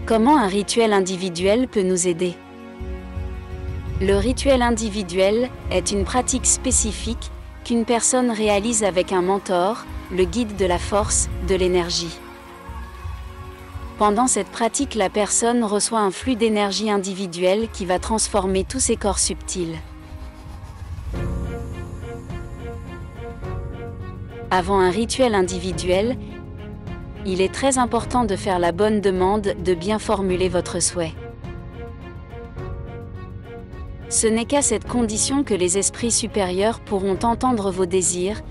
Comment un rituel individuel peut nous aider? Le rituel individuel est une pratique spécifique qu'une personne réalise avec un mentor, le guide de la force, de l'énergie. Pendant cette pratique, la personne reçoit un flux d'énergie individuelle qui va transformer tous ses corps subtils. Avant un rituel individuel, il est très important de faire la bonne demande, de bien formuler votre souhait. Ce n'est qu'à cette condition que les esprits supérieurs pourront entendre vos désirs,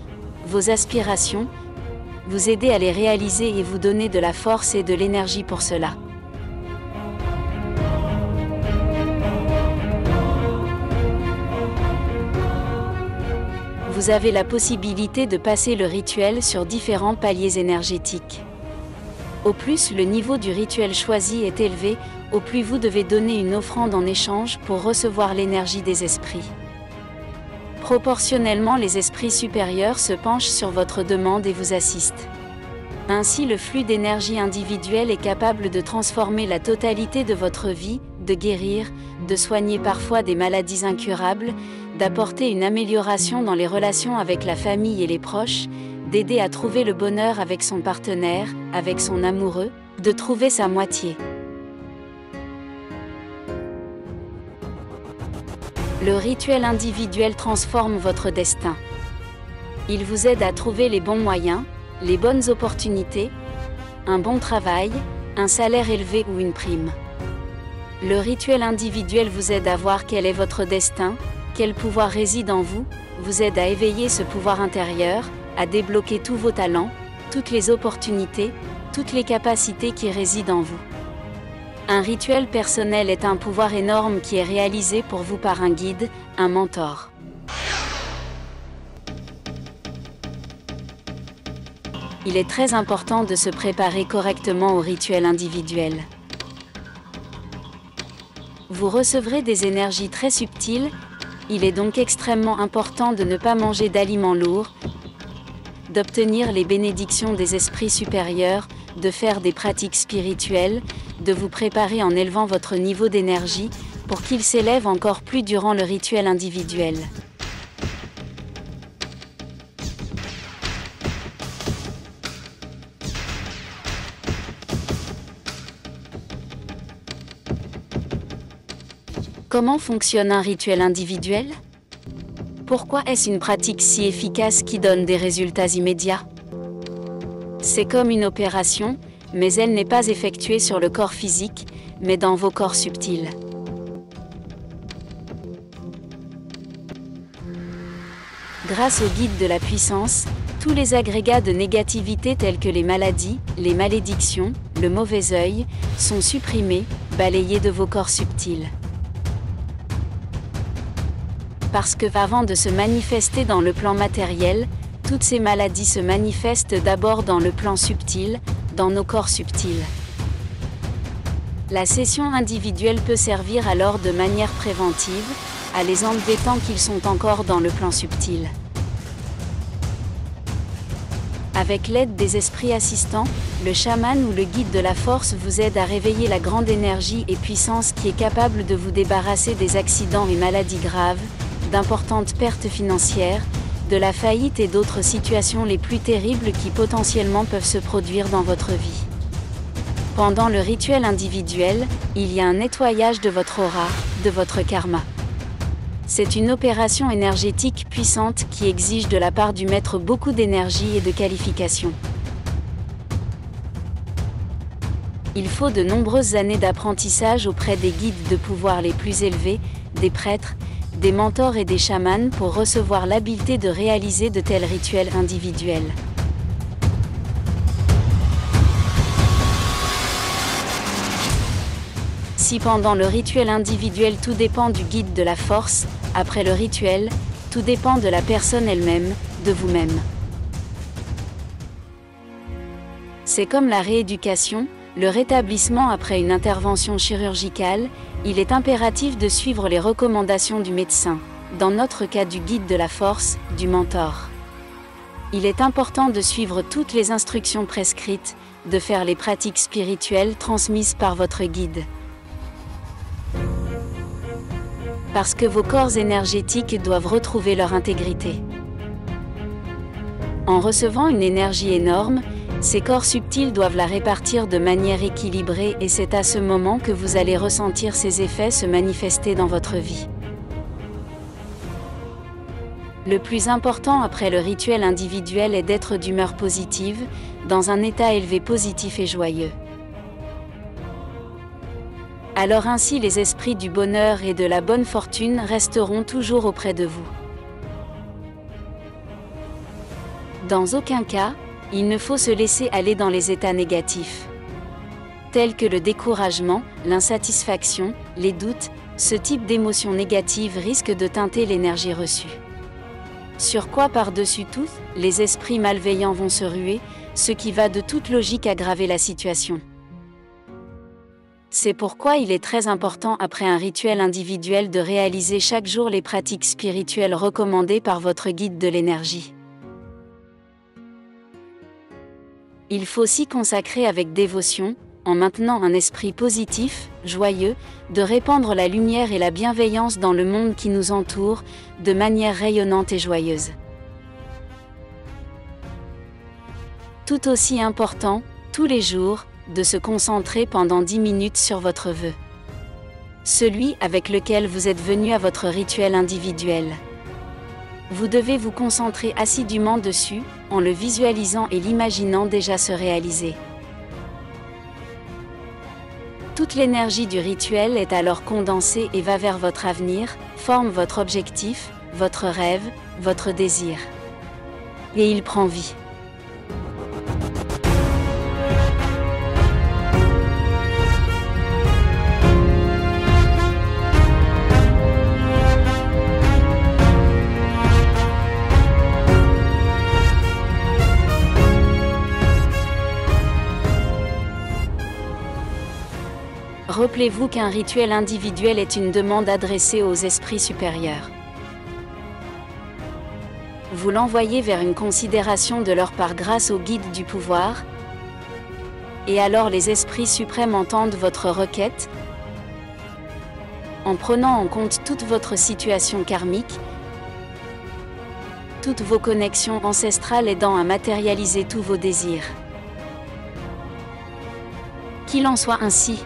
vos aspirations, vous aider à les réaliser et vous donner de la force et de l'énergie pour cela. Vous avez la possibilité de passer le rituel sur différents paliers énergétiques. Au plus le niveau du rituel choisi est élevé, au plus vous devez donner une offrande en échange pour recevoir l'énergie des esprits. Proportionnellement, les esprits supérieurs se penchent sur votre demande et vous assistent. Ainsi, le flux d'énergie individuelle est capable de transformer la totalité de votre vie, de guérir, de soigner parfois des maladies incurables, d'apporter une amélioration dans les relations avec la famille et les proches, d'aider à trouver le bonheur avec son partenaire, avec son amoureux, de trouver sa moitié. Le rituel individuel transforme votre destin. Il vous aide à trouver les bons moyens, les bonnes opportunités, un bon travail, un salaire élevé ou une prime. Le rituel individuel vous aide à voir quel est votre destin, quel pouvoir réside en vous, vous aide à éveiller ce pouvoir intérieur, à débloquer tous vos talents, toutes les opportunités, toutes les capacités qui résident en vous. Un rituel personnel est un pouvoir énorme qui est réalisé pour vous par un guide, un mentor. Il est très important de se préparer correctement au rituel individuel. Vous recevrez des énergies très subtiles, il est donc extrêmement important de ne pas manger d'aliments lourds, d'obtenir les bénédictions des esprits supérieurs, de faire des pratiques spirituelles, de vous préparer en élevant votre niveau d'énergie, pour qu'il s'élève encore plus durant le rituel individuel. Comment fonctionne un rituel individuel? Pourquoi est-ce une pratique si efficace qui donne des résultats immédiats? C'est comme une opération, mais elle n'est pas effectuée sur le corps physique, mais dans vos corps subtils. Grâce au guide de la puissance, tous les agrégats de négativité tels que les maladies, les malédictions, le mauvais œil, sont supprimés, balayés de vos corps subtils. Parce que, avant de se manifester dans le plan matériel, toutes ces maladies se manifestent d'abord dans le plan subtil, dans nos corps subtils. La session individuelle peut servir alors de manière préventive, à les enlever tant qu'ils sont encore dans le plan subtil. Avec l'aide des esprits assistants, le chaman ou le guide de la force vous aide à réveiller la grande énergie et puissance qui est capable de vous débarrasser des accidents et maladies graves, d'importantes pertes financières, de la faillite et d'autres situations les plus terribles qui potentiellement peuvent se produire dans votre vie. Pendant le rituel individuel, il y a un nettoyage de votre aura, de votre karma. C'est une opération énergétique puissante qui exige de la part du maître beaucoup d'énergie et de qualification. Il faut de nombreuses années d'apprentissage auprès des guides de pouvoir les plus élevés, des prêtres, des mentors et des chamans pour recevoir l'habileté de réaliser de tels rituels individuels. Si pendant le rituel individuel tout dépend du guide de la force, après le rituel, tout dépend de la personne elle-même, de vous-même. C'est comme la rééducation, le rétablissement après une intervention chirurgicale, il est impératif de suivre les recommandations du médecin, dans notre cas du guide de la force, du mentor. Il est important de suivre toutes les instructions prescrites, de faire les pratiques spirituelles transmises par votre guide. Parce que vos corps énergétiques doivent retrouver leur intégrité. En recevant une énergie énorme, ces corps subtils doivent la répartir de manière équilibrée et c'est à ce moment que vous allez ressentir ces effets se manifester dans votre vie. Le plus important après le rituel individuel est d'être d'humeur positive, dans un état élevé positif et joyeux. Alors ainsi les esprits du bonheur et de la bonne fortune resteront toujours auprès de vous. Dans aucun cas, il ne faut se laisser aller dans les états négatifs, tels que le découragement, l'insatisfaction, les doutes. Ce type d'émotions négatives risque de teinter l'énergie reçue. Sur quoi par-dessus tout, les esprits malveillants vont se ruer, ce qui va de toute logique aggraver la situation. C'est pourquoi il est très important après un rituel individuel de réaliser chaque jour les pratiques spirituelles recommandées par votre guide de l'énergie. Il faut s'y consacrer avec dévotion, en maintenant un esprit positif, joyeux, de répandre la lumière et la bienveillance dans le monde qui nous entoure, de manière rayonnante et joyeuse. Tout aussi important, tous les jours, de se concentrer pendant 10 minutes sur votre vœu. Celui avec lequel vous êtes venu à votre rituel individuel. Vous devez vous concentrer assidûment dessus, en le visualisant et l'imaginant déjà se réaliser. Toute l'énergie du rituel est alors condensée et va vers votre avenir, forme votre objectif, votre rêve, votre désir. Et il prend vie. Rappelez-vous qu'un rituel individuel est une demande adressée aux esprits supérieurs. Vous l'envoyez vers une considération de leur part grâce au guide du pouvoir, et alors les esprits suprêmes entendent votre requête, en prenant en compte toute votre situation karmique, toutes vos connexions ancestrales aidant à matérialiser tous vos désirs. Qu'il en soit ainsi.